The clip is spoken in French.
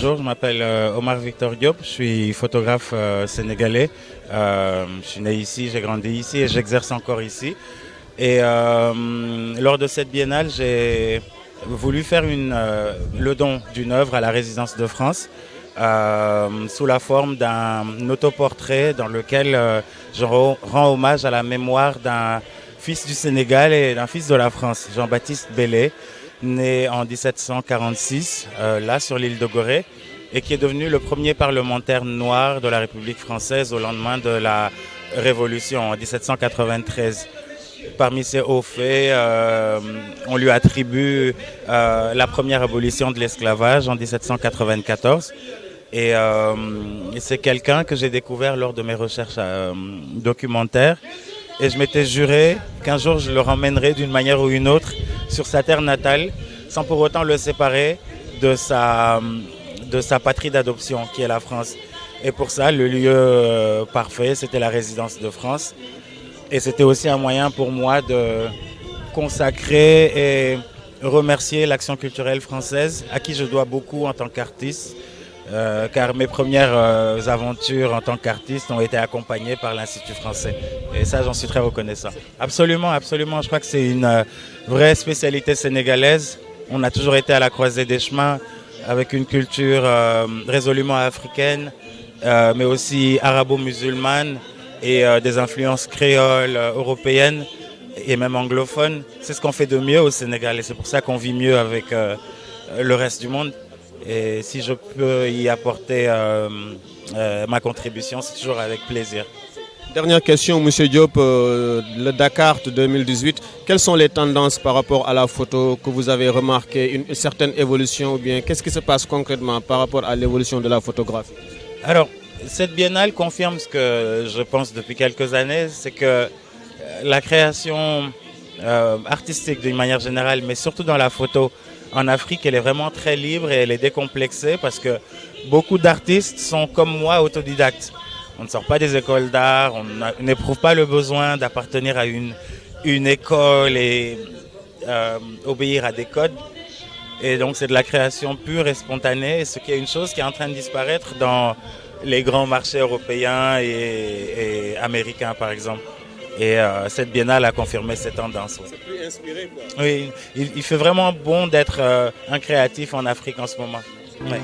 bonjour, je m'appelle Omar Victor Diop, je suis photographe sénégalais. Je suis né ici, j'ai grandi ici et j'exerce encore ici. Et lors de cette biennale, j'ai voulu faire le don d'une œuvre à la Résidence de France sous la forme d'un autoportrait dans lequel je rends hommage à la mémoire d'un fils du Sénégal et d'un fils de la France, Jean-Baptiste Belley, né en 1746, là sur l'île de Gorée, et qui est devenu le premier parlementaire noir de la République française au lendemain de la Révolution en 1793. Parmi ses hauts faits, on lui attribue la première abolition de l'esclavage en 1794. Et c'est quelqu'un que j'ai découvert lors de mes recherches documentaires. Et je m'étais juré qu'un jour je le ramènerais d'une manière ou une autre sur sa terre natale, sans pour autant le séparer de sa patrie d'adoption, qui est la France. Et pour ça, le lieu parfait, c'était la Résidence de France. Et c'était aussi un moyen pour moi de consacrer et remercier l'action culturelle française, à qui je dois beaucoup en tant qu'artiste, car mes premières aventures en tant qu'artiste ont été accompagnées par l'Institut français. Et ça, j'en suis très reconnaissant. Absolument, absolument. Je crois que c'est une vraie spécialité sénégalaise. On a toujours été à la croisée des chemins, avec une culture résolument africaine, mais aussi arabo-musulmane, et des influences créoles, européennes et même anglophones. C'est ce qu'on fait de mieux au Sénégal et c'est pour ça qu'on vit mieux avec le reste du monde. Et si je peux y apporter ma contribution, c'est toujours avec plaisir. Dernière question, Monsieur Diop, le Dakar de 2018, quelles sont les tendances par rapport à la photo que vous avez remarqué, une certaine évolution ou bien qu'est-ce qui se passe concrètement par rapport à l'évolution de la photographie? Alors, cette biennale confirme ce que je pense depuis quelques années, c'est que la création artistique d'une manière générale, mais surtout dans la photo en Afrique, elle est vraiment très libre et elle est décomplexée parce que beaucoup d'artistes sont comme moi autodidactes. On ne sort pas des écoles d'art, on n'éprouve pas le besoin d'appartenir à une école et obéir à des codes. Et donc c'est de la création pure et spontanée, ce qui est une chose qui est en train de disparaître dans les grands marchés européens et américains par exemple. Et cette biennale a confirmé ces tendances. C'est plus inspiré quoi. Oui, il fait vraiment bon d'être un créatif en Afrique en ce moment. Ouais.